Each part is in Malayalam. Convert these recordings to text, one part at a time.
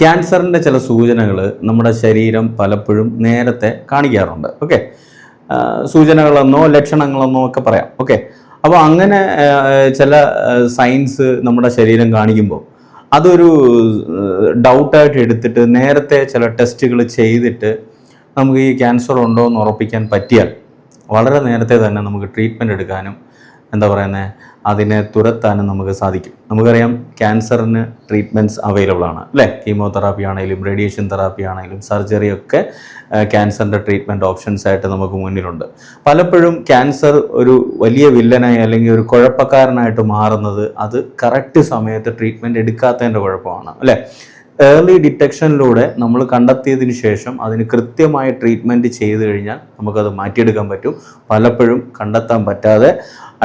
ക്യാൻസറിൻ്റെ ചില സൂചനകൾ നമ്മുടെ ശരീരം പലപ്പോഴും നേരത്തെ കാണിക്കാറുണ്ട്. ഓക്കെ, സൂചനകളെന്നോ ലക്ഷണങ്ങളെന്നോ ഒക്കെ പറയാം. ഓക്കെ, അപ്പോൾ അങ്ങനെ ചില സൈൻസ് നമ്മുടെ ശരീരം കാണിക്കുമ്പോൾ അതൊരു ഡൗട്ടായിട്ട് എടുത്തിട്ട് നേരത്തെ ചില ടെസ്റ്റുകൾ ചെയ്തിട്ട് നമുക്ക് ഈ ക്യാൻസർ ഉണ്ടോ എന്ന് ഉറപ്പിക്കാൻ പറ്റിയാൽ വളരെ നേരത്തെ തന്നെ നമുക്ക് ട്രീറ്റ്മെൻറ്റ് എടുക്കാനും എന്താ പറയുന്നത് അതിനെ തുരത്താനും നമുക്ക് സാധിക്കും. നമുക്കറിയാം ക്യാൻസറിന് ട്രീറ്റ്മെൻറ്റ്സ് അവൈലബിൾ ആണ് അല്ലേ. കീമോതെറാപ്പി ആണെങ്കിലും റേഡിയേഷൻ തെറാപ്പി ആണെങ്കിലും സർജറി ഒക്കെ ക്യാൻസറിൻ്റെ ട്രീറ്റ്മെൻറ്റ് ഓപ്ഷൻസ് ആയിട്ട് നമുക്ക് മുന്നിലുണ്ട്. പലപ്പോഴും ക്യാൻസർ ഒരു വലിയ വില്ലനായി അല്ലെങ്കിൽ ഒരു കുഴപ്പക്കാരനായിട്ട് മാറുന്നത് അത് കറക്റ്റ് സമയത്ത് ട്രീറ്റ്മെൻറ്റ് എടുക്കാത്തതിൻ്റെ കുഴപ്പമാണ് അല്ലേ. ഏർലി ഡിറ്റക്ഷനിലൂടെ നമ്മൾ കണ്ടെത്തിയതിന് ശേഷം അതിന് കൃത്യമായ ട്രീറ്റ്മെൻറ്റ് ചെയ്ത് കഴിഞ്ഞാൽ നമുക്കത് മാറ്റിയെടുക്കാൻ പറ്റും. പലപ്പോഴും കണ്ടെത്താൻ പറ്റാതെ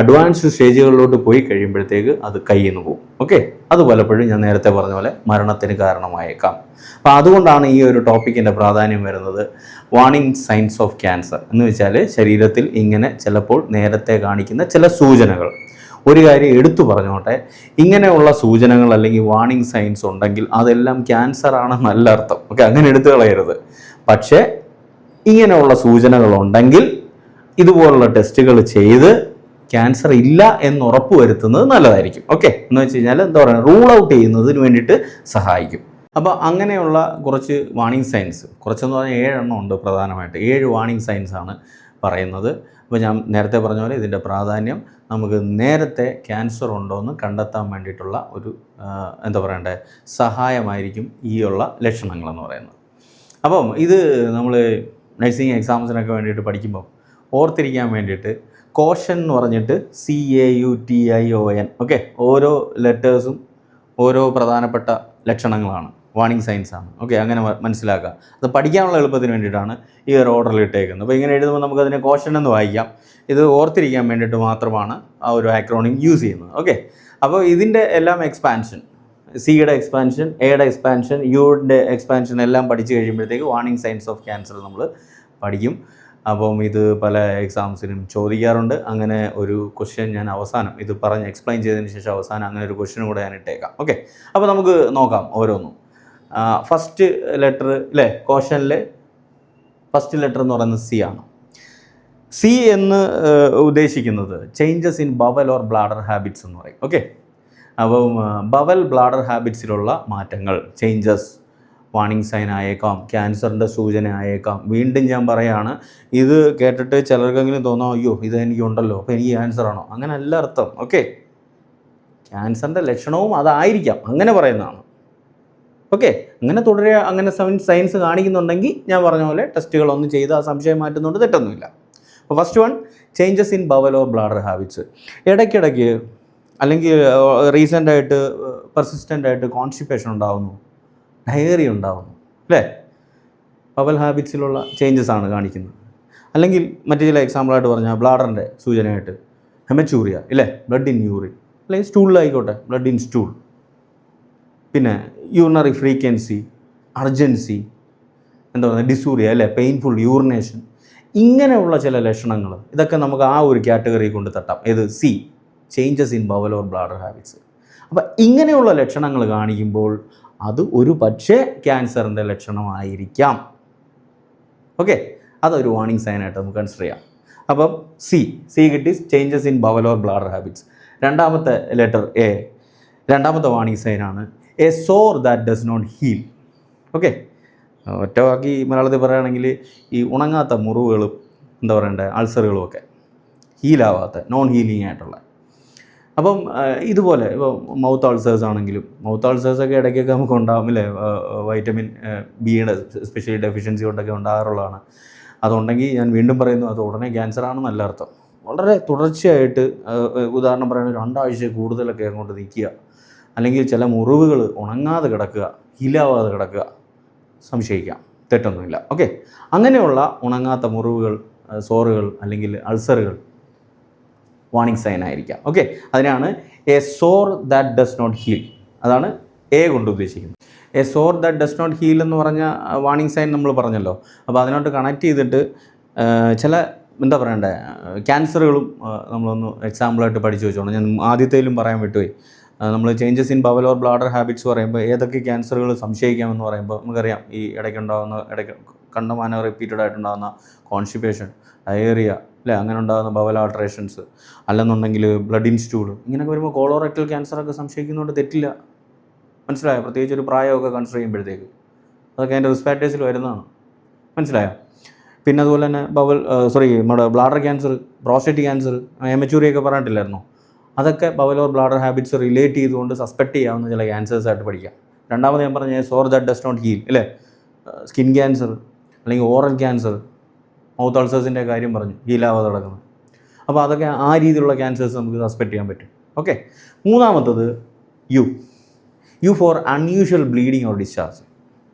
അഡ്വാൻസ്ഡ് സ്റ്റേജുകളിലോട്ട് പോയി കഴിയുമ്പോഴത്തേക്ക് അത് കയ്യിൽ നിന്ന് പോകും. ഓക്കെ, അത് പലപ്പോഴും ഞാൻ നേരത്തെ പറഞ്ഞ പോലെ മരണത്തിന് കാരണമായേക്കാം. അപ്പോൾ അതുകൊണ്ടാണ് ഈ ഒരു ടോപ്പിക്കിൻ്റെ പ്രാധാന്യം വരുന്നത്. വാർണിംഗ് സൈൻസ് ഓഫ് ക്യാൻസർ എന്ന് വെച്ചാൽ ശരീരത്തിൽ ഇങ്ങനെ ചിലപ്പോൾ നേരത്തെ കാണിക്കുന്ന ചില സൂചനകൾ. ഒരു കാര്യം എടുത്തു പറഞ്ഞോട്ടെ, ഇങ്ങനെയുള്ള സൂചനകൾ അല്ലെങ്കിൽ വാർണിംഗ് സൈൻസ് ഉണ്ടെങ്കിൽ അതെല്ലാം ക്യാൻസർ ആണെന്ന് നല്ല അർത്ഥം. ഓക്കെ, അങ്ങനെ എടുത്തു കളയരുത്. പക്ഷേ ഇങ്ങനെയുള്ള സൂചനകളുണ്ടെങ്കിൽ ഇതുപോലുള്ള ടെസ്റ്റുകൾ ചെയ്ത് ക്യാൻസർ ഇല്ല എന്ന് ഉറപ്പ് വരുത്തുന്നത് നല്ലതായിരിക്കും. ഓക്കെ, എന്ന് വെച്ച് കഴിഞ്ഞാൽ എന്താ പറയുക, റൂൾ ഔട്ട് ചെയ്യുന്നതിന് വേണ്ടിയിട്ട് സഹായിക്കും. അപ്പോൾ അങ്ങനെയുള്ള കുറച്ച് വാർണിംഗ് സൈൻസ്, കുറച്ചെന്ന് പറഞ്ഞാൽ 7 എണ്ണം ഉണ്ട് പ്രധാനമായിട്ട്. 7 വാർണിംഗ് സൈൻസ് ആണ് പറയുന്നത്. അപ്പോൾ ഞാൻ നേരത്തെ പറഞ്ഞ പോലെ ഇതിൻ്റെ പ്രാധാന്യം നമുക്ക് നേരത്തെ ക്യാൻസർ ഉണ്ടോ എന്ന് കണ്ടെത്താൻ വേണ്ടിയിട്ടുള്ള ഒരു എന്താ പറയണ്ടേ സഹായമായിരിക്കും ഈ ഉള്ള ലക്ഷണങ്ങളെന്ന് പറയുന്നത്. അപ്പം ഇത് നമ്മൾ നഴ്സിംഗ് എക്സാംസിനൊക്കെ വേണ്ടിയിട്ട് പഠിക്കുമ്പോൾ ഓർത്തിരിക്കാൻ വേണ്ടിയിട്ട് കോഷൻ എന്ന് പറഞ്ഞിട്ട് CAUTION. ഓക്കെ, ഓരോ ലെറ്റേഴ്സും ഓരോ പ്രധാനപ്പെട്ട ലക്ഷണങ്ങളാണ്, വാർണിംഗ് സൈൻസ് ആണ്. ഓക്കെ, അങ്ങനെ മനസ്സിലാക്കുക. അത് പഠിക്കാനുള്ള എളുപ്പത്തിന് വേണ്ടിയിട്ടാണ് ഈ ഒരു ഓർഡറിൽ ഇട്ടേക്കുന്നത്. അപ്പോൾ ഇങ്ങനെ എഴുതുമ്പോൾ നമുക്കതിനെ കോഷൻ എന്ന് വായിക്കാം. ഇത് ഓർത്തിരിക്കാൻ വേണ്ടിയിട്ട് മാത്രമാണ് ആ ഒരു ആക്രോണിം യൂസ് ചെയ്യുന്നത്. ഓക്കെ, അപ്പോൾ ഇതിൻ്റെ എല്ലാം എക്സ്പാൻഷൻ, സിയുടെ എക്സ്പാൻഷൻ, എയുടെ എക്സ്പാൻഷൻ, യുടെ എക്സ്പാൻഷൻ എല്ലാം പഠിച്ചു കഴിയുമ്പോഴത്തേക്ക് വാർണിംഗ് സൈൻസ് ഓഫ് ക്യാൻസർ നമ്മൾ പഠിക്കും. അപ്പം ഇത് പല എക്സാംസിനും ചോദിക്കാറുണ്ട്. അങ്ങനെ ഒരു ക്വസ്റ്റ്യൻ ഞാൻ അവസാനം ഇത് പറഞ്ഞ് എക്സ്പ്ലെയിൻ ചെയ്തതിന് ശേഷം അവസാനം അങ്ങനെ ഒരു ക്വസ്റ്റ്യനും കൂടെ ഞാൻ ഇട്ടേക്കാം. ഓക്കെ, അപ്പോൾ നമുക്ക് നോക്കാം ഓരോന്നും. ഫസ്റ്റ് ലെറ്റർ അല്ലേ, കോഷനിലെ ഫസ്റ്റ് ലെറ്റർ എന്ന് പറയുന്നത് C ആണ്. C എന്ന് ഉദ്ദേശിക്കുന്നത് changes in bowel or bladder habits എന്ന് പറയും. ഓക്കെ, അപ്പം ബവൽ ബ്ലാഡർ ഹാബിറ്റ്സിലുള്ള മാറ്റങ്ങൾ, ചേഞ്ചസ് വാർണിംഗ് സൈൻ ആയേക്കാം, ക്യാൻസറിൻ്റെ സൂചന ആയേക്കാം. വീണ്ടും ഞാൻ പറയുകയാണ്, ഇത് കേട്ടിട്ട് ചിലർക്കെങ്കിലും തോന്നാം അയ്യോ ഇത് എനിക്കുണ്ടല്ലോ അപ്പോൾ എനിക്ക് ക്യാൻസർ ആണോ, അങ്ങനെ അല്ല അർത്ഥം. ഓക്കെ, ക്യാൻസറിൻ്റെ ലക്ഷണവും അതായിരിക്കാം, അങ്ങനെ പറയുന്നതാണ്. ഓക്കെ, അങ്ങനെ തുടരുക. അങ്ങനെ സയൻസ് കാണിക്കുന്നുണ്ടെങ്കിൽ ഞാൻ പറഞ്ഞ പോലെ ടെസ്റ്റുകളൊന്നും ചെയ്ത് ആ സംശയം മാറ്റുന്നുണ്ട്, തെറ്റൊന്നുമില്ല. അപ്പോൾ first one, changes in bowel or bladder habits. ഇടയ്ക്കിടയ്ക്ക് അല്ലെങ്കിൽ റീസെൻ്റായിട്ട് പെർസിസ്റ്റൻ്റായിട്ട് കോൺസ്റ്റിപ്പേഷൻ ഉണ്ടാകുന്നു, ഡയറി ഉണ്ടാകുന്നു അല്ലേ, ബവൽ ഹാബിറ്റ്സിലുള്ള ചേഞ്ചസ് ആണ് കാണിക്കുന്നത്. അല്ലെങ്കിൽ മറ്റു ചില എക്സാമ്പിളായിട്ട് പറഞ്ഞാൽ ബ്ലാഡറിൻ്റെ സൂചനയായിട്ട് ഹെമച്ചൂറിയ ഇല്ലേ, ബ്ലഡ് ഇൻ യൂറിൻ, അല്ലെങ്കിൽ സ്റ്റൂളിലായിക്കോട്ടെ ബ്ലഡ് ഇൻ സ്റ്റൂൾ. പിന്നെ യൂറിനറി ഫ്രീക്വൻസി, അർജൻസി, എന്താ പറയുക ഡിസൂറിയ അല്ലേ, പെയിൻഫുൾ യൂറിനേഷൻ, ഇങ്ങനെയുള്ള ചില ലക്ഷണങ്ങൾ, ഇതൊക്കെ നമുക്ക് ആ ഒരു കാറ്റഗറി കൊണ്ട് തട്ടാം. ഏത്? C, changes in bowel or bladder habits. അപ്പോൾ ഇങ്ങനെയുള്ള ലക്ഷണങ്ങൾ കാണിക്കുമ്പോൾ അത് ഒരു പക്ഷേ ക്യാൻസറിൻ്റെ ലക്ഷണമായിരിക്കാം. ഓക്കെ, അതൊരു വാർണിംഗ് സൈനായിട്ട് നമുക്ക് കൺസിഡർ ചെയ്യാം. അപ്പം C കിട്ടി, changes in bowel or bladder habits. രണ്ടാമത്തെ ലെറ്റർ A, രണ്ടാമത്തെ വാർണിംഗ് സൈനാണ് a sore that does not heal. Okay, ഒറ്റ വാക്കി മലയാളത്തിൽ പറയുകയാണെങ്കിൽ ഈ ഉണങ്ങാത്ത മുറിവുകളും എന്താ പറയണ്ടേ അൾസറുകളും ഒക്കെ ഹീലാവാത്ത, നോൺ ഹീലിംഗ് ആയിട്ടുള്ള. അപ്പം ഇതുപോലെ ഇപ്പോൾ മൗത്ത് അൾസേഴ്സ് ആണെങ്കിലും, മൗത്ത് അൾസേഴ്സൊക്കെ ഇടയ്ക്കൊക്കെ നമുക്ക് ഉണ്ടാകും അല്ലേ, വൈറ്റമിൻ ബിയുടെ സ്പെഷ്യലി ഡെഫിഷ്യൻസി കൊണ്ടൊക്കെ ഉണ്ടാകാറുള്ളതാണ്. അതുണ്ടെങ്കിൽ ഞാൻ വീണ്ടും പറയുന്നു, അത് ഉടനെ ക്യാൻസറാണെന്ന് നല്ല അർത്ഥം. വളരെ തുടർച്ചയായിട്ട് ഉദാഹരണം പറയുന്നത് 2 ആഴ്ച കൂടുതലൊക്കെ അങ്ങോട്ട് നിൽക്കുക, അല്ലെങ്കിൽ ചില മുറിവുകൾ ഉണങ്ങാതെ കിടക്കുക, ഹീലാവാതെ കിടക്കുക, സംശയിക്കാം, തെറ്റൊന്നുമില്ല. ഓക്കെ, അങ്ങനെയുള്ള ഉണങ്ങാത്ത മുറിവുകൾ, സോറുകൾ അല്ലെങ്കിൽ അൾസറുകൾ വാർണിംഗ് സൈൻ ആയിരിക്കാം. ഓക്കെ, അതിനാണ് a sore that does not heal, അതാണ് A കൊണ്ട് ഉദ്ദേശിക്കുന്നത്. A sore that does not heal എന്ന് പറഞ്ഞ വാർണിംഗ് സൈൻ നമ്മൾ പറഞ്ഞല്ലോ. അപ്പോൾ അതിനോട്ട് കണക്ട് ചെയ്തിട്ട് ചില എന്താ പറയണ്ടേ ക്യാൻസറുകളും നമ്മളൊന്ന് എക്സാമ്പിളായിട്ട് പഠിച്ചു വെച്ചോണം. ഞാൻ ആദ്യത്തേലും പറയാൻ വിട്ടുപോയി. നമ്മൾ changes in bowel or bladder habits പറയുമ്പോൾ ഏതൊക്കെ ക്യാൻസറുകൾ സംശയിക്കാമെന്ന് പറയുമ്പോൾ നമുക്കറിയാം ഈ ഇടയ്ക്ക് കണ്ടമാനം റിപ്പീറ്റഡ് ആയിട്ടുണ്ടാകുന്ന കോൺസ്റ്റിപ്പേഷൻ, ഡയേറിയ അല്ലേ, അങ്ങനെ ഉണ്ടാകുന്ന ബവൽ ആൾട്രേഷൻസ്, അല്ലെന്നുണ്ടെങ്കിൽ ബ്ലഡ് ഇൻ സ്റ്റൂൾ, ഇങ്ങനെയൊക്കെ വരുമ്പോൾ കോളോറക്ടൽ ക്യാൻസറൊക്കെ സംശയിക്കുന്നതുകൊണ്ട് തെറ്റില്ല. മനസ്സിലായോ? പ്രത്യേകിച്ച് ഒരു പ്രായമൊക്കെ കൺസിഡർ ചെയ്യുമ്പോഴത്തേക്ക് അതൊക്കെ അതിൻ്റെ റിസ്ക് ഫാക്ടേഴ്സിൽ വരുന്നതാണ്. മനസ്സിലായോ? പിന്നെ അതുപോലെ തന്നെ നമ്മുടെ ബ്ലാഡർ ക്യാൻസർ, പ്രോസ്റ്റേറ്റ് ക്യാൻസർ, എമച്ചൂറിയൊക്കെ പറഞ്ഞിട്ടില്ലായിരുന്നോ? അതൊക്കെ bowel or bladder habits relate ചെയ്തുകൊണ്ട് സസ്പെക്ട് ചെയ്യാവുന്ന ചില ക്യാൻസേഴ്സ് ആയിട്ട് പഠിക്കാം. രണ്ടാമത് ഞാൻ പറഞ്ഞ സോർ ദാറ്റ് ഡസ് നോട്ട് ഹീൽ അല്ലേ, സ്കിൻ ക്യാൻസർ അല്ലെങ്കിൽ ഓറൽ ക്യാൻസർ, മൗത്ത് അൾസേഴ്സിൻ്റെ കാര്യം പറഞ്ഞു, ഹീലാവാതെ കിടക്കുന്നത്. അപ്പോൾ അതൊക്കെ ആ രീതിയിലുള്ള ക്യാൻസേഴ്സ് നമുക്ക് സസ്പെക്ട് ചെയ്യാൻ പറ്റും. ഓക്കെ. മൂന്നാമത്തത് U for unusual bleeding or discharge.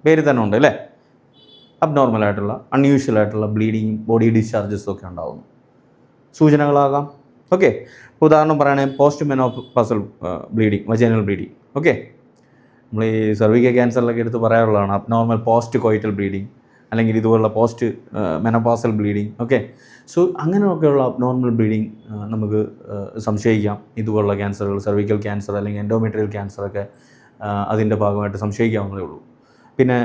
പേര് തന്നെ ഉണ്ട് അല്ലേ, അബ്നോർമലായിട്ടുള്ള അൺയൂഷ്വൽ ആയിട്ടുള്ള ബ്ലീഡിങ്ങും ബോഡി ഡിസ്ചാർജസും ഒക്കെ ഉണ്ടാകുന്നു. സൂചനകളാകാം. ഓക്കെ. ഉദാഹരണം പറയുകയാണെങ്കിൽ post menopausal bleeding, vaginal bleeding. Okay. നമ്മൾ ഈ സർവിക്കൽ ക്യാൻസറിലൊക്കെ എടുത്ത് പറയാറുള്ളതാണ് അബ്നോർമൽ പോസ്റ്റ് കോയിറ്റൽ ബ്ലീഡിങ്, അല്ലെങ്കിൽ ഇതുപോലുള്ള post menopausal bleeding. Okay. So അങ്ങനെയൊക്കെയുള്ള അബ്നോർമൽ ബ്ലീഡിങ് നമുക്ക് സംശയിക്കാം. ഇതുപോലുള്ള ക്യാൻസറുകൾ, സർവിക്കൽ ക്യാൻസർ അല്ലെങ്കിൽ എൻഡോമെട്രിയൽ ക്യാൻസറൊക്കെ അതിൻ്റെ ഭാഗമായിട്ട് സംശയിക്കാവുന്നതേ ഉള്ളൂ. പിന്നെ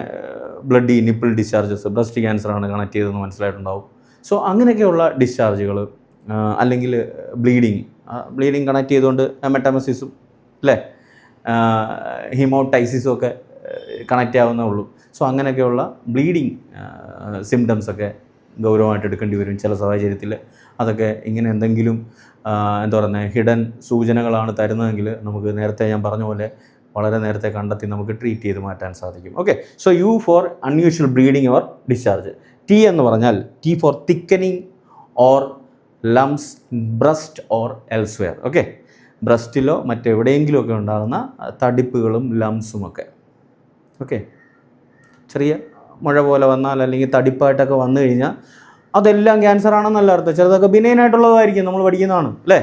ബ്ലഡി നിപ്പിൾ ഡിസ്ചാർജസ്, ബ്രസ്റ്റ് ക്യാൻസറാണ് കണക്ട് ചെയ്തതെന്ന് മനസ്സിലായിട്ടുണ്ടാവും. സോ അങ്ങനെയൊക്കെയുള്ള ഡിസ്ചാർജുകൾ അല്ലെങ്കിൽ ബ്ലീഡിങ് കണക്ട് ചെയ്തുകൊണ്ട് മെറ്റാമസിസും അല്ലേ, ഹീമോടൈസിസും ഒക്കെ കണക്റ്റ് ആവുന്നേ ഉള്ളൂ. സോ അങ്ങനെയൊക്കെയുള്ള ബ്ലീഡിങ് സിംറ്റംസൊക്കെ ഗൗരവമായിട്ട് എടുക്കേണ്ടി വരും ചില സാഹചര്യത്തിൽ. അതൊക്കെ ഇങ്ങനെ എന്തെങ്കിലും ഹിഡൻ സൂചനകളാണ് തരുന്നതെങ്കിൽ നമുക്ക് നേരത്തെ ഞാൻ പറഞ്ഞ പോലെ വളരെ നേരത്തെ കണ്ടെത്തി നമുക്ക് ട്രീറ്റ് ചെയ്ത് മാറ്റാൻ സാധിക്കും. Okay. So U for unusual bleeding or discharge. T എന്ന് പറഞ്ഞാൽ T for thickening or lumps breast or elsewhere. Okay. ബ്രസ്റ്റിലോ മറ്റെവിടെയെങ്കിലുമൊക്കെ ഉണ്ടാകുന്ന തടിപ്പുകളും ലംസുമൊക്കെ. ഓക്കെ. ചെറിയ മുഴ പോലെ വന്നാൽ അല്ലെങ്കിൽ തടിപ്പായിട്ടൊക്കെ വന്നു കഴിഞ്ഞാൽ അതെല്ലാം ക്യാൻസർ ആണെന്നല്ല അർത്ഥം. ചിലതൊക്കെ ബിനൈനായിട്ടുള്ളതായിരിക്കും, നമ്മൾ പഠിക്കുന്നതാണ് അല്ലേ.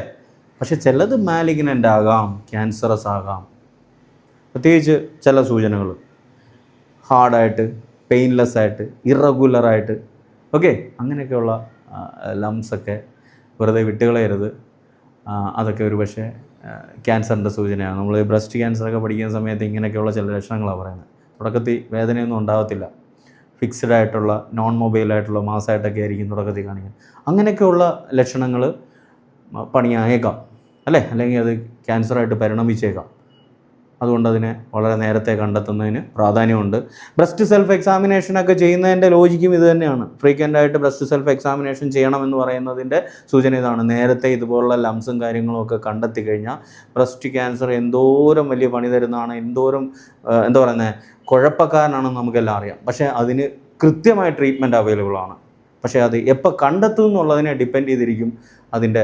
പക്ഷെ ചിലത് മാലിഗ്നൻ്റ് ആകാം, ക്യാൻസറസ് ആകാം. പ്രത്യേകിച്ച് ചില സൂചനകൾ ഹാർഡായിട്ട്, പെയിൻലെസ് ആയിട്ട്, ഇറഗുലറായിട്ട്. ഓക്കെ. അങ്ങനെയൊക്കെയുള്ള ലംസൊക്കെ വെറുതെ വിട്ടുകളയരുത്. അതൊക്കെ ഒരു പക്ഷേ ക്യാൻസറിൻ്റെ സൂചനയാണ്. നമ്മൾ ബ്രസ്റ്റ് ക്യാൻസറൊക്കെ പഠിക്കുന്ന സമയത്ത് ഇങ്ങനെയൊക്കെയുള്ള ചില ലക്ഷണങ്ങളാണ് പറയുന്നത്. തുടക്കത്തിൽ വേദനയൊന്നും ഉണ്ടാകത്തില്ല, ഫിക്സ്ഡ് ആയിട്ടുള്ള നോൺ മൊബൈലായിട്ടുള്ള മാസമായിട്ടൊക്കെ ആയിരിക്കും തുടക്കത്തിൽ കാണിക്കുന്നത്. അങ്ങനെയൊക്കെയുള്ള ലക്ഷണങ്ങൾ പണിയായേക്കാം അല്ലേ, അല്ലെങ്കിൽ അത് ക്യാൻസറായിട്ട് പരിണമിച്ചേക്കാം. അതുകൊണ്ട് അതിനെ വളരെ നേരത്തെ കണ്ടെത്തുന്നതിന് പ്രാധാന്യമുണ്ട്. ബ്രസ്റ്റ് സെൽഫ് എക്സാമിനേഷനൊക്കെ ചെയ്യുന്നതിൻ്റെ ലോജിക്കും ഇത് തന്നെയാണ്. ഫ്രീക്വൻ്റായിട്ട് ബ്രസ്റ്റ് സെൽഫ് എക്സാമിനേഷൻ ചെയ്യണമെന്ന് പറയുന്നതിൻ്റെ സൂചന ഇതാണ്. നേരത്തെ ഇതുപോലുള്ള ലംസും കാര്യങ്ങളും ഒക്കെ കണ്ടെത്തി കഴിഞ്ഞാൽ ബ്രസ്റ്റ് ക്യാൻസർ എന്തോരം വലിയ പണി തരുന്നതാണ്, എന്തോരം കുഴപ്പക്കാരനാണെന്ന് നമുക്കെല്ലാം അറിയാം. പക്ഷേ അതിന് കൃത്യമായ ട്രീറ്റ്മെൻറ്റ് അവൈലബിൾ ആണ്. പക്ഷേ അത് എപ്പോൾ കണ്ടെത്തും എന്നുള്ളതിനെ ഡിപ്പെൻഡ് ചെയ്തിരിക്കും അതിൻ്റെ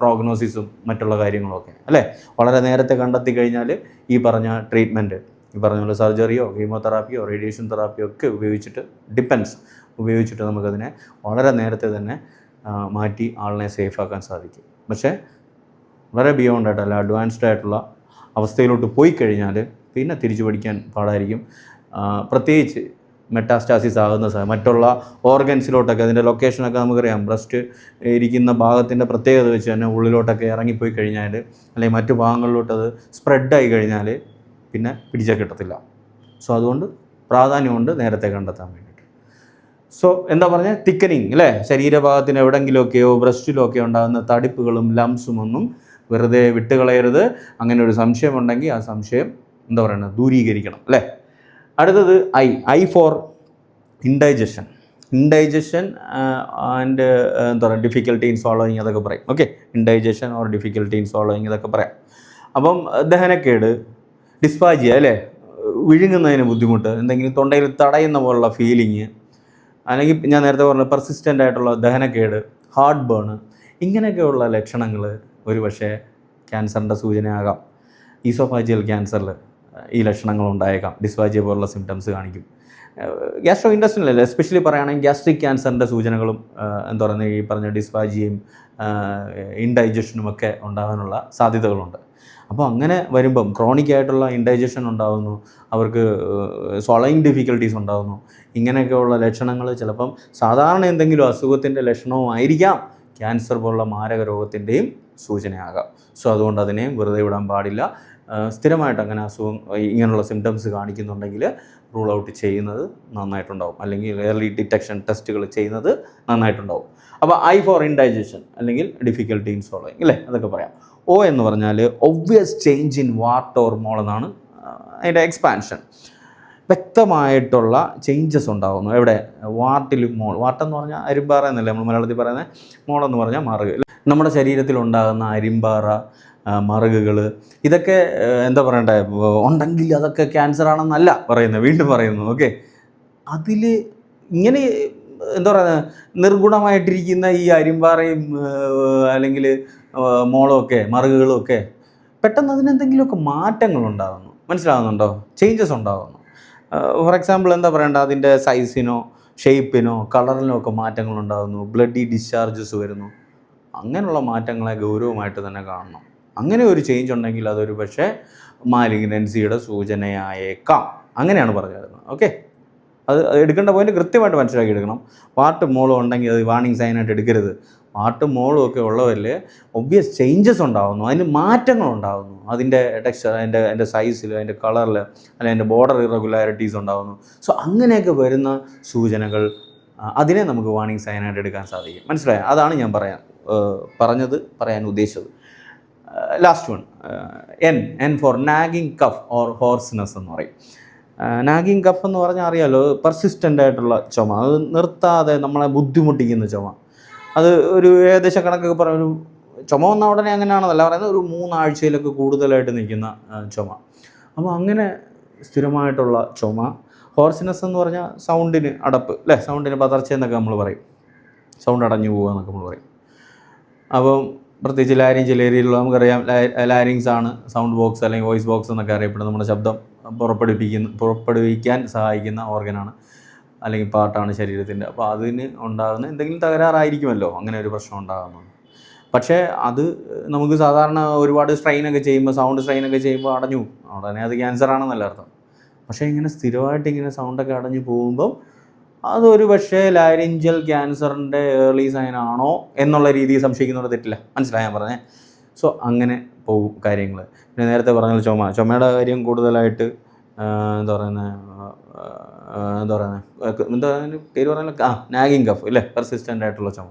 പ്രോഗ്നോസിസും മറ്റുള്ള കാര്യങ്ങളൊക്കെ അല്ലേ. വളരെ നേരത്തെ കണ്ടെത്തി കഴിഞ്ഞാൽ ഈ പറഞ്ഞ ട്രീറ്റ്മെൻറ്റ്, ഈ പറഞ്ഞ പോലെ സർജറിയോ കീമോതെറാപ്പിയോ റേഡിയേഷൻ തെറാപ്പിയോ ഒക്കെ ഉപയോഗിച്ചിട്ട് നമുക്കതിനെ വളരെ നേരത്തെ തന്നെ മാറ്റി ആളിനെ സേഫാക്കാൻ സാധിക്കും. പക്ഷേ വളരെ ബിയോണ്ടായിട്ടല്ല, അഡ്വാൻസ്ഡ് ആയിട്ടുള്ള അവസ്ഥയിലോട്ട് പോയി കഴിഞ്ഞാൽ പിന്നെ തിരിച്ചു പഠിക്കാൻ പാടായിരിക്കും. പ്രത്യേകിച്ച് മെറ്റാസ്റ്റാസിസ് ആകുന്ന മറ്റുള്ള ഓർഗൻസിലോട്ടൊക്കെ, അതിൻ്റെ ലൊക്കേഷനൊക്കെ നമുക്കറിയാം. ബ്രസ്റ്റ് ഇരിക്കുന്ന ഭാഗത്തിൻ്റെ പ്രത്യേകത വെച്ച് തന്നെ ഉള്ളിലോട്ടൊക്കെ ഇറങ്ങിപ്പോയി കഴിഞ്ഞാൽ, അല്ലെങ്കിൽ മറ്റു ഭാഗങ്ങളിലോട്ടത് സ്പ്രെഡായി കഴിഞ്ഞാൽ പിന്നെ പിടിച്ചാൽ കിട്ടത്തില്ല. സോ അതുകൊണ്ട് പ്രാധാന്യമുണ്ട് നേരത്തെ കണ്ടെത്താൻ വേണ്ടിയിട്ട്. സോ എന്താ പറഞ്ഞാൽ, തിക്കനിങ് അല്ലേ, ശരീരഭാഗത്തിന് എവിടെയെങ്കിലുമൊക്കെയോ ബ്രസ്റ്റിലൊക്കെ ഉണ്ടാകുന്ന തടിപ്പുകളും ലംസും ഒന്നും വെറുതെ വിട്ടുകളയരുത്. അങ്ങനെ ഒരു സംശയമുണ്ടെങ്കിൽ ആ സംശയം ദൂരീകരിക്കണം അല്ലേ. അടുത്തത് I for indigestion and difficulty in swallowing, അതൊക്കെ പറയും. Okay. Indigestion or difficulty in swallowing ഇതൊക്കെ പറയാം. അപ്പം ദഹനക്കേട്, ഡിസ്ഫാജിയ അല്ലേ, വിഴുങ്ങുന്നതിന് ബുദ്ധിമുട്ട്, എന്തെങ്കിലും തൊണ്ടയിൽ തടയുന്ന പോലുള്ള ഫീലിങ്, അല്ലെങ്കിൽ ഞാൻ നേരത്തെ പറഞ്ഞ പെർസിസ്റ്റൻ്റ് ആയിട്ടുള്ള ദഹനക്കേട്, ഹാർട്ട് ബേൺ, ഇങ്ങനെയൊക്കെയുള്ള ലക്ഷണങ്ങൾ ഒരു പക്ഷേ ക്യാൻസറിൻ്റെ സൂചനയാകാം. ഈസോഫാജിയൽ ക്യാൻസറിൽ ഈ ലക്ഷണങ്ങൾ ഉണ്ടായേക്കാം, ഡിസ്ഫാജിയ പോലുള്ള സിംറ്റംസ് കാണിക്കും. ഗ്യാസ്ട്രോ ഇൻറ്റെസ്റ്റിനൽ എസ്പെഷ്യലി പറയുകയാണെങ്കിൽ ഗ്യാസ്ട്രിക് ക്യാൻസറിൻ്റെ സൂചനകളും ഈ പറഞ്ഞ ഡിസ്ഫാജിയയും ഇൻഡൈജഷനും ഒക്കെ ഉണ്ടാകാനുള്ള സാധ്യതകളുണ്ട്. അപ്പോൾ അങ്ങനെ വരുമ്പം ക്രോണിക് ആയിട്ടുള്ള ഇൻഡൈജഷൻ ഉണ്ടാകുന്നു, അവർക്ക് സ്വോളോയിങ് ഡിഫിക്കൽട്ടീസ് ഉണ്ടാകുന്നു. ഇങ്ങനെയൊക്കെയുള്ള ലക്ഷണങ്ങൾ ചിലപ്പം സാധാരണ എന്തെങ്കിലും അസുഖത്തിൻ്റെ ലക്ഷണവും ആയിരിക്കാം, ക്യാൻസർ പോലുള്ള മാരക രോഗത്തിൻ്റെയും സൂചനയാകാം. സോ അതുകൊണ്ട് അതിനെയും വെറുതെ വിടാൻ പാടില്ല. സ്ഥിരമായിട്ട് അങ്ങനെ ഇങ്ങനെയുള്ള സിംറ്റംസ് കാണിക്കുന്നുണ്ടെങ്കിൽ റൂൾ ഔട്ട് ചെയ്യുന്നത് നന്നായിട്ടുണ്ടാവും, അല്ലെങ്കിൽ ഏർലി ഡിറ്റക്ഷൻ ടെസ്റ്റുകൾ ചെയ്യുന്നത് നന്നായിട്ടുണ്ടാവും. അപ്പോൾ I ഫോർ ഇൻഡൈജഷൻ അല്ലെങ്കിൽ ഡിഫിക്കൽട്ടി ഇൻ swallowing അല്ലേ, അതൊക്കെ പറയാം. O എന്ന് പറഞ്ഞാൽ obvious change in wart or mole എന്നാണ് അതിൻ്റെ എക്സ്പാൻഷൻ. വ്യക്തമായിട്ടുള്ള ചേഞ്ചസ് ഉണ്ടാകുന്നു. എവിടെ? വാട്ടിലും മോൾ. വാട്ടെന്ന് പറഞ്ഞാൽ അരിമ്പാറ എന്നല്ലേ നമ്മൾ മലയാളത്തിൽ പറയുന്നത്. മോളെന്ന് പറഞ്ഞാൽ മറുക്. നമ്മുടെ ശരീരത്തിലുണ്ടാകുന്ന അരിമ്പാറ, മറുകുകൾ, ഇതൊക്കെ എന്താ പറയണ്ടേ, ഉണ്ടെങ്കിൽ അതൊക്കെ ക്യാൻസർ ആണെന്നല്ല പറയുന്നത്, വീണ്ടും പറയുന്നു. ഓക്കെ, അതിൽ ഇങ്ങനെ എന്താ പറയുക, നിർഗുണമായിട്ടിരിക്കുന്ന ഈ അരിമ്പാറയും അല്ലെങ്കിൽ മോളും ഒക്കെ മറുകുകളും ഒക്കെ പെട്ടെന്ന് അതിനെന്തെങ്കിലുമൊക്കെ മാറ്റങ്ങളുണ്ടാകുന്നു. മനസ്സിലാകുന്നുണ്ടോ? ചേഞ്ചസ് ഉണ്ടാകുന്നു. ഫോർ എക്സാമ്പിൾ എന്താ പറയണ്ട, അതിൻ്റെ സൈസിനോ ഷേപ്പിനോ കളറിനോ ഒക്കെ മാറ്റങ്ങളുണ്ടാകുന്നു, ബ്ലഡി ഡിസ്ചാർജസ് വരുന്നു. അങ്ങനെയുള്ള മാറ്റങ്ങളെ ഗൗരവമായിട്ട് തന്നെ കാണണം. അങ്ങനെ ഒരു ചേഞ്ച് ഉണ്ടെങ്കിൽ അതൊരു പക്ഷേ മാലിഗ്നൻസിയുടെ സൂചനയായേക്കാം. അങ്ങനെയാണ് പറഞ്ഞു തരുന്നത്. ഓക്കെ, അത് എടുക്കേണ്ട പോയിന്റ് കൃത്യമായിട്ട് മനസ്സിലാക്കി എടുക്കണം. പാട്ടും മോളും ഉണ്ടെങ്കിൽ അത് വാർണിംഗ് സൈനായിട്ട് എടുക്കരുത്. പാട്ടും മോളും ഒക്കെ ഉള്ളവരിൽ ഒബ്വിയസ് ചേഞ്ചസ് ഉണ്ടാകുന്നു, അതിന് മാറ്റങ്ങളുണ്ടാകുന്നു. അതിൻ്റെ ടെക്സ്ചർ, അതിൻ്റെ സൈസിൽ, അതിൻ്റെ കളറിൽ, അല്ലെങ്കിൽ അതിൻ്റെ ബോർഡർ ഇറഗുലാരിറ്റീസ് ഉണ്ടാകുന്നു. സോ അങ്ങനെയൊക്കെ വരുന്ന സൂചനകൾ, അതിനെ നമുക്ക് വാർണിംഗ് സൈനായിട്ട് എടുക്കാൻ സാധിക്കും. മനസ്സിലായോ? അതാണ് ഞാൻ പറയാൻ ഉദ്ദേശിച്ചത്. Last one, N for nagging cough or hoarseness എന്ന് പറയും. നാഗിങ് കഫ് എന്ന് പറഞ്ഞാൽ അറിയാലോ, പെർസിസ്റ്റൻ്റ് ആയിട്ടുള്ള ചുമ, അത് നിർത്താതെ നമ്മളെ ബുദ്ധിമുട്ടിക്കുന്ന ചുമ. അത് ഒരു ഏകദേശം കണക്കൊക്കെ പറയാം, ഒരു ചുമ വന്ന ഉടനെ അങ്ങനെയാണെന്നല്ല പറയുന്നത്, ഒരു 3 ആഴ്ചയിലൊക്കെ കൂടുതലായിട്ട് നിൽക്കുന്ന ചുമ. അപ്പോൾ അങ്ങനെ സ്ഥിരമായിട്ടുള്ള ചുമ. ഹോർസ്നെസ് എന്ന് പറഞ്ഞാൽ സൗണ്ടിന് അടപ്പ് അല്ലേ, സൗണ്ടിന് പതർച്ചയെന്നൊക്കെ നമ്മൾ പറയും, സൗണ്ട് അടഞ്ഞു പോകുക എന്നൊക്കെ നമ്മൾ പറയും. അപ്പം പ്രത്യേകിച്ച് ലാരിഞ്ചൽ ഏരിയയിലുള്ള നമുക്കറിയാം, ലാരിങ്സ് ആണ് സൗണ്ട് ബോക്സ് അല്ലെങ്കിൽ വോയിസ് ബോക്സ് എന്നൊക്കെ അറിയപ്പെടുന്നത്. നമ്മുടെ ശബ്ദം പുറപ്പെടുവിക്കാൻ സഹായിക്കുന്ന ഓർഗനാണ് അല്ലെങ്കിൽ പാർട്ടാണ് ശരീരത്തിൻ്റെ. അപ്പോൾ അതിന് ഉണ്ടാകുന്ന എന്തെങ്കിലും തകരാറായിരിക്കുമല്ലോ അങ്ങനെ ഒരു പ്രശ്നം ഉണ്ടാകുന്നത്. പക്ഷേ അത് നമുക്ക് സാധാരണ ഒരുപാട് സ്ട്രെയിനൊക്കെ ചെയ്യുമ്പോൾ, സൗണ്ട് സ്ട്രെയിനൊക്കെ ചെയ്യുമ്പോൾ അടഞ്ഞു ഉടനെ അത് ക്യാൻസർ ആണെന്നല്ല അർത്ഥം. പക്ഷേ ഇങ്ങനെ സ്ഥിരമായിട്ട് ഇങ്ങനെ സൗണ്ടൊക്കെ അടഞ്ഞു പോകുമ്പം അതൊരു പക്ഷേ ലാരിഞ്ചൽ ക്യാൻസറിൻ്റെ ഏർലി സൈൻ ആണോ എന്നുള്ള രീതിയിൽ സംശയിക്കുന്നവർ തെറ്റില്ല. മനസ്സിലായി ഞാൻ പറഞ്ഞേ? സോ അങ്ങനെ പോകും കാര്യങ്ങൾ. പിന്നെ നേരത്തെ പറഞ്ഞ ചുമയുടെ കാര്യം കൂടുതലായിട്ട് എന്താ പറയുന്നത് പേര് പറഞ്ഞാൽ നാഗിങ് കഫ് ഇല്ലേ, പെർസിസ്റ്റൻ്റ് ആയിട്ടുള്ള ചുമ,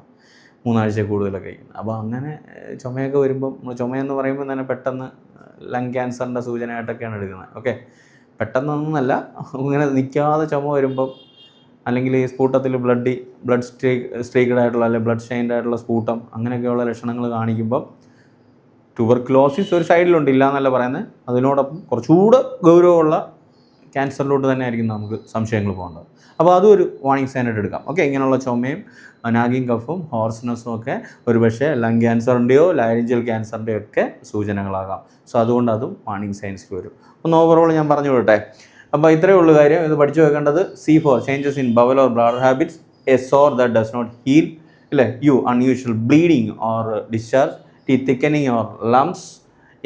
3 ആഴ്ച കൂടുതലൊക്കെ കഴിക്കുന്നത്. അപ്പോൾ അങ്ങനെ ചുമയൊക്കെ വരുമ്പം, ചുമയെന്ന് പറയുമ്പോൾ തന്നെ പെട്ടെന്ന് ലങ് ക്യാൻസറിൻ്റെ സൂചനയായിട്ടൊക്കെയാണ് എടുക്കുന്നത്. ഓക്കെ, പെട്ടെന്നൊന്നുമല്ല, ഇങ്ങനെ നിൽക്കാതെ ചുമ വരുമ്പം, അല്ലെങ്കിൽ ഈ സ്ഫൂട്ടത്തിൽ ബ്ലഡ് സ്ട്രീക്ഡ് ആയിട്ടുള്ള അല്ലെങ്കിൽ ബ്ലഡ് സ്റ്റെയിൻഡ് ആയിട്ടുള്ള സ്ഫൂട്ടം, അങ്ങനെയൊക്കെയുള്ള ലക്ഷണങ്ങൾ കാണിക്കുമ്പം ട്യൂബർക്ലോസിസ് ഒരു സൈഡിലുണ്ട്, ഇല്ല എന്നല്ല പറയുന്നത്. അതിനോടൊപ്പം കുറച്ചുകൂടെ ഗൗരവമുള്ള ക്യാൻസറിലോട്ട് തന്നെ ആയിരിക്കും നമുക്ക് സംശയങ്ങൾ പോകേണ്ടത്. അപ്പോൾ അതും ഒരു വാർണിംഗ് സൈനായിട്ട് എടുക്കാം. ഓക്കെ, ഇങ്ങനെയുള്ള ചുമയും നാഗിങ് കഫും ഹോർസ്നെസ്സും ഒക്കെ ഒരുപക്ഷെ ലങ് ക്യാൻസറിൻ്റെയോ ലാരിഞ്ചൽ ക്യാൻസറിൻ്റെയോ ഒക്കെ സൂചനകളാകാം. സോ അതുകൊണ്ട് അതും വാർണിംഗ് സൈൻസിൽ വരും. ഒന്ന് ഓവറോൾ ഞാൻ പറഞ്ഞു വിടട്ടെ. അപ്പോൾ ഇത്രയേ ഉള്ളൂ കാര്യം. ഇത് പഠിച്ചു വെക്കേണ്ടത്. C4 changes in bowel or bladder habits, a sore that does not heal അല്ലേ, U unusual bleeding or discharge, T thickening or lumps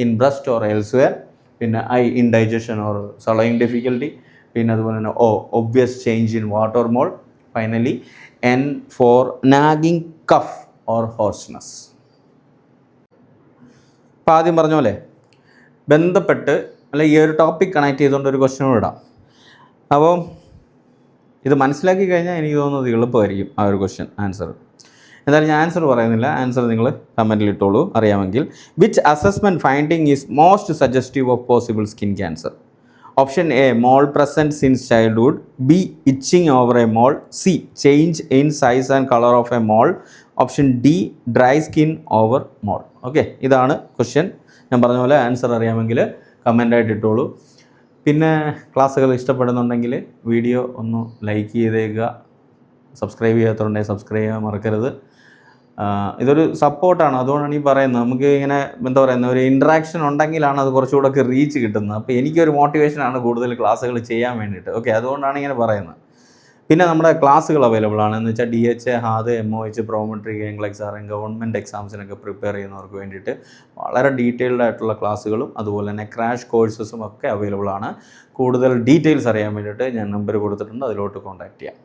in breast or elsewhere, പിന്നെ I indigestion or swallowing difficulty, പിന്നെ അതുപോലെ തന്നെ O ഒബ്വിയസ് ചേഞ്ച് ഇൻ വാട്ടർ mole, finally N for nagging cough or hoarseness. അപ്പോൾ ആദ്യം പറഞ്ഞ പോലെ ബന്ധപ്പെട്ട് അല്ല ഈ ഒരു ടോപ്പിക് കണക്ട് ചെയ്തുകൊണ്ട് ഒരു ക്വസ്റ്റ്യൻ ഇടാം. അപ്പോൾ ഇത് മനസ്സിലാക്കി കഴിഞ്ഞാൽ എനിക്ക് തോന്നുന്നത് എളുപ്പമായിരിക്കും ആ ഒരു ക്വസ്റ്റ്യൻ ആൻസർ. എന്തായാലും ഞാൻ ആൻസർ പറയുന്നില്ല, ആൻസർ നിങ്ങൾ കമൻറ്റിൽ ഇട്ടോളൂ അറിയാമെങ്കിൽ. Which assessment finding is most suggestive of possible skin cancer? Option a mole present since childhood, B itching over a mole, C change in size and colour of a mole, option D dry skin over mole. Okay, ഇതാണ് ക്വസ്റ്റ്യൻ. ഞാൻ പറഞ്ഞ പോലെ ആൻസർ അറിയാമെങ്കിൽ കമൻ്റായിട്ട് ഇട്ടോളൂ. പിന്നെ ക്ലാസ്സുകൾ ഇഷ്ടപ്പെടുന്നുണ്ടെങ്കിൽ വീഡിയോ ഒന്ന് ലൈക്ക് ചെയ്തേക്കുക. സബ്സ്ക്രൈബ് ചെയ്യാത്തതുണ്ടെങ്കിൽ സബ്സ്ക്രൈബ് ചെയ്യാൻ മറക്കരുത്. ഇതൊരു സപ്പോർട്ടാണ്, അതുകൊണ്ടാണ് ഈ പറയുന്നത്. നമുക്ക് ഇങ്ങനെ എന്താ പറയുന്നത്, ഒരു ഇൻട്രാക്ഷൻ ഉണ്ടെങ്കിലാണ് അത് കുറച്ചുകൂടെ ഒക്കെ റീച്ച് കിട്ടുന്നത്. അപ്പോൾ എനിക്കൊരു മോട്ടിവേഷനാണ് കൂടുതൽ ക്ലാസ്സുകൾ ചെയ്യാൻ വേണ്ടിയിട്ട്. ഓക്കെ, അതുകൊണ്ടാണ് ഇങ്ങനെ പറയുന്നത്. പിന്നെ നമ്മുടെ ക്ലാസ്സുകൾ അവൈലബിൾ ആണ് എന്ന് വെച്ചാൽ DHA, HAD, MOH, Prometric, KENGLEX, government എക്സാംസിനൊക്കെ പ്രിപ്പയർ ചെയ്യുന്നവർക്ക് വേണ്ടിയിട്ട് വളരെ ഡീറ്റെയിൽഡ് ആയിട്ടുള്ള ക്ലാസ്സുകളും അതുപോലെ തന്നെ ക്രാഷ് കോഴ്സസും ഒക്കെ അവൈലബിൾ ആണ്. കൂടുതൽ ഡീറ്റെയിൽസ് അറിയാൻ വേണ്ടിയിട്ട് ഞാൻ നമ്പർ കൊടുത്തിട്ടുണ്ട്, അതിലോട്ട് കോൺടാക്റ്റ് ചെയ്യാം.